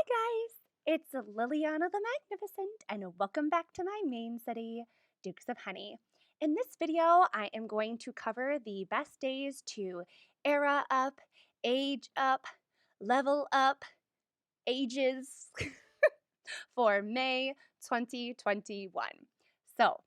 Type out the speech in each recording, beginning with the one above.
guys, it's Liliana the Magnificent, and welcome back to my main city, Dukes of Honey. In this video, I am going to cover the best days to era up, age up, level up, ages for May 2021. So,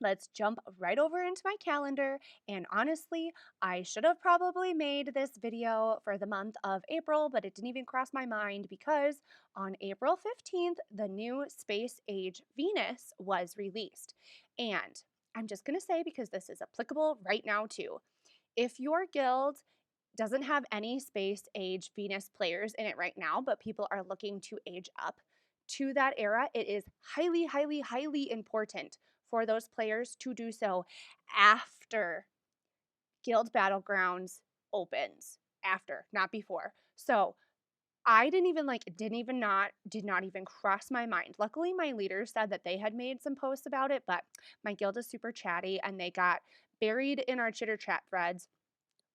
let's jump right over into my calendar, and honestly, I should have probably made this video for the month of April, but it didn't even cross my mind because on April 15th, the new Space Age Venus was released. And I'm just going to say, because this is applicable right now too, if your guild doesn't have any Space Age Venus players in it right now, but people are looking to age up to that era, it is highly, highly, highly important for those players to do so after Guild Battlegrounds opens. After, not before. So I did not even cross my mind. Luckily, my leader said that they had made some posts about it, but my guild is super chatty and they got buried in our chitter chat threads.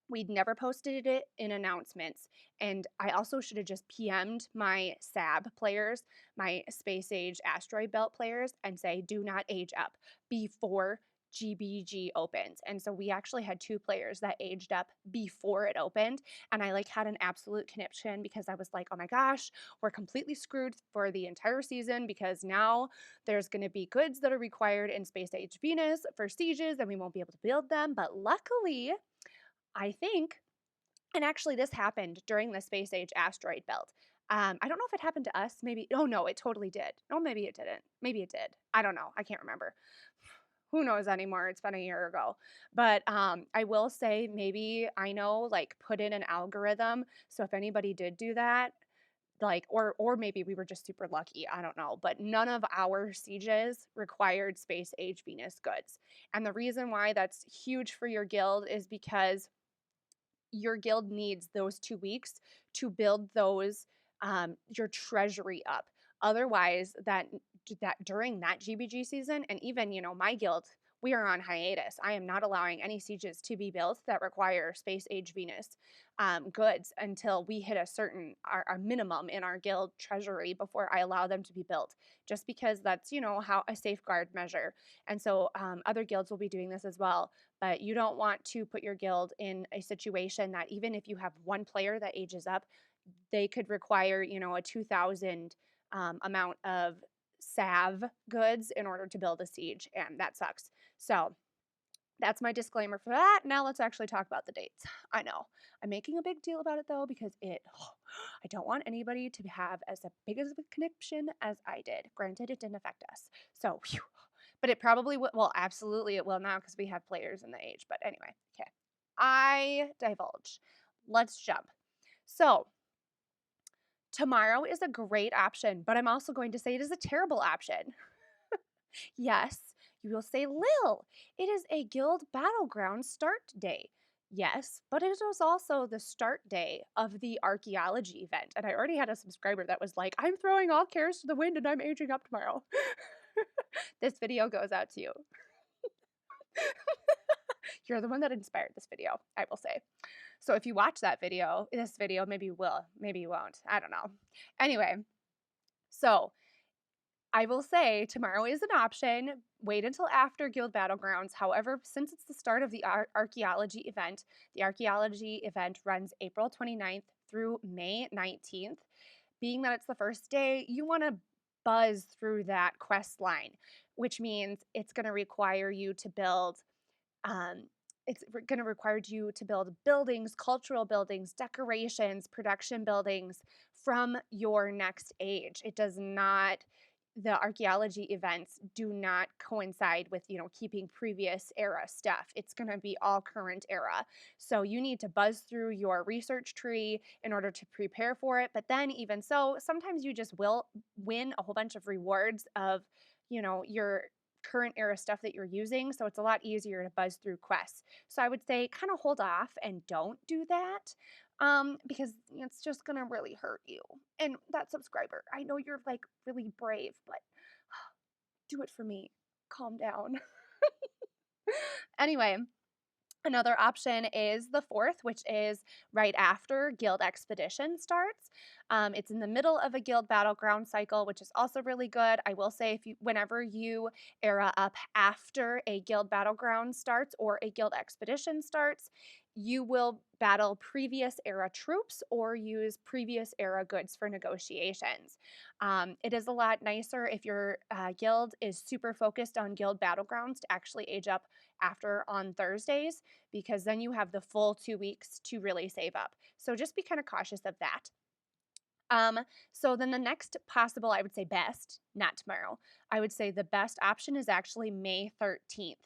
We'd never posted it in announcements. And I also should have just PM'd my SAB players, my Space Age Asteroid Belt players, and say, do not age up before GBG opens. And so we actually had 2 players that aged up before it opened. And I had an absolute conniption because I was like, oh my gosh, we're completely screwed for the entire season because now there's going to be goods that are required in Space Age Venus for sieges and we won't be able to build them. But luckily, I think, and actually this happened during the Space Age Asteroid Belt. I don't know if it happened to us. Maybe, oh no, it totally did. Oh, maybe it didn't. Maybe it did. I don't know. I can't remember. Who knows anymore? It's been a year ago. But I will say maybe I know, put in an algorithm. So if anybody did do that, or maybe we were just super lucky, I don't know, but none of our sieges required Space Age Venus goods. And the reason why that's huge for your guild is because your guild needs those 2 weeks to build those your treasury up. Otherwise, that during that GBG season, and even my guild, we are on hiatus. I am not allowing any sieges to be built that require Space Age Venus goods until we hit our minimum in our guild treasury before I allow them to be built. Just because that's how a safeguard measure. And so other guilds will be doing this as well. But you don't want to put your guild in a situation that even if you have one player that ages up, they could require, a 2,000 amount of salve goods in order to build a siege, and that sucks. So that's my disclaimer for that. Now let's actually talk about the dates. I know I'm making a big deal about it though because I don't want anybody to have as big of a conniption as I did. Granted, it didn't affect us. So, whew. But it probably will. Well, absolutely it will now because we have players in the age. But anyway, okay. I divulge. Let's jump. So, tomorrow is a great option, but I'm also going to say it is a terrible option. Yes, you will say, Lil, it is a Guild Battlegrounds start day. Yes, but it was also the start day of the archaeology event. And I already had a subscriber that was like, I'm throwing all cares to the wind and I'm aging up tomorrow. This video goes out to you. You're the one that inspired this video, I will say. So if you watch this video, maybe you will, maybe you won't. I don't know. Anyway, so I will say tomorrow is an option. Wait until after Guild Battlegrounds. However, since it's the start of the archaeology event runs April 29th through May 19th. Being that it's the first day, you want to buzz through that quest line, which means it's going to require you to build buildings, cultural buildings, decorations, production buildings from your next age. The archaeology events do not coincide with, keeping previous era stuff. It's going to be all current era. So you need to buzz through your research tree in order to prepare for it. But then even so, sometimes you just will win a whole bunch of rewards of, your current era stuff that you're using. So it's a lot easier to buzz through quests. So I would say kind of hold off and don't do that. Because it's just gonna really hurt you. And that subscriber, I know you're really brave, but do it for me. Calm down. Anyway, Another option is the 4th, which is right after Guild Expedition starts. It's in the middle of a Guild Battleground cycle, which is also really good. I will say, whenever you era up after a Guild Battleground starts or a Guild Expedition starts, you will battle previous era troops or use previous era goods for negotiations. It is a lot nicer if your guild is super focused on Guild Battlegrounds to actually age up after on Thursdays, because then you have the full 2 weeks to really save up. So just be kind of cautious of that. So then the next possible, I would say best, not tomorrow, I would say the best option is actually May 13th.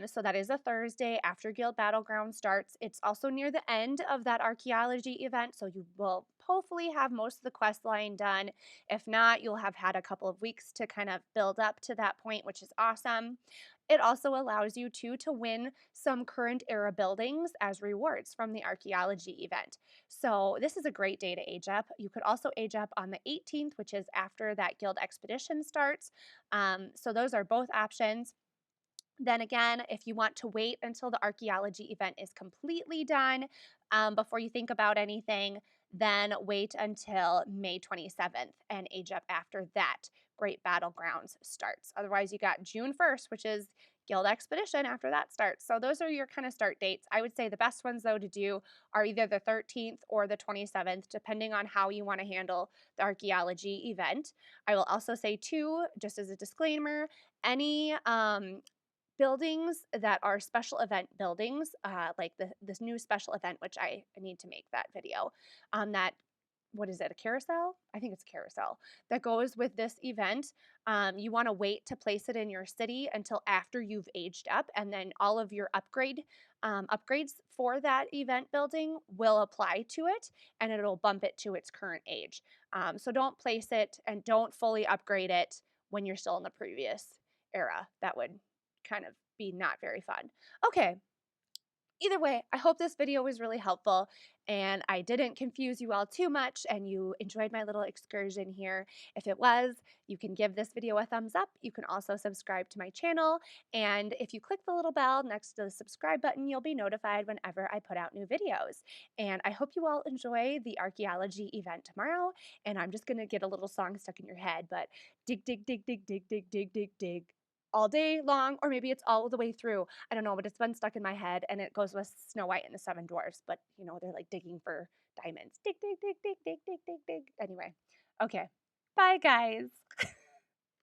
So that is a Thursday after Guild Battleground starts. It's also near the end of that archaeology event, so you will hopefully have most of the quest line done. If not, you'll have had a couple of weeks to kind of build up to that point, which is awesome. It also allows you to win some current era buildings as rewards from the archaeology event. So this is a great day to age up. You could also age up on the 18th, which is after that Guild Expedition starts. So those are both options. Then again, if you want to wait until the archaeology event is completely done before you think about anything, then wait until May 27th and age up after that Great Battlegrounds starts. Otherwise, you got June 1st, which is Guild Expedition after that starts. So those are your kind of start dates. I would say the best ones, though, to do are either the 13th or the 27th, depending on how you want to handle the archaeology event. I will also say, too, just as a disclaimer, any buildings that are special event buildings, like this new special event, which I need to make that video, that, what is it, a carousel? I think it's a carousel that goes with this event. You want to wait to place it in your city until after you've aged up, and then all of your upgrades for that event building will apply to it, and it'll bump it to its current age. So don't place it and don't fully upgrade it when you're still in the previous era. That would kind of be not very fun. Okay, either way, I hope this video was really helpful and I didn't confuse you all too much and you enjoyed my little excursion here. If it was, you can give this video a thumbs up. You can also subscribe to my channel, and if you click the little bell next to the subscribe button, you'll be notified whenever I put out new videos. And I hope you all enjoy the archaeology event tomorrow, and I'm just going to get a little song stuck in your head, but dig, dig, dig, dig, dig, dig, dig, dig, dig all day long, or maybe it's all the way through. I don't know, but it's been stuck in my head, and it goes with Snow White and the Seven Dwarfs, but you know, they're like digging for diamonds. Dig, dig, dig, dig, dig, dig, dig, dig. Anyway, okay. Bye, guys.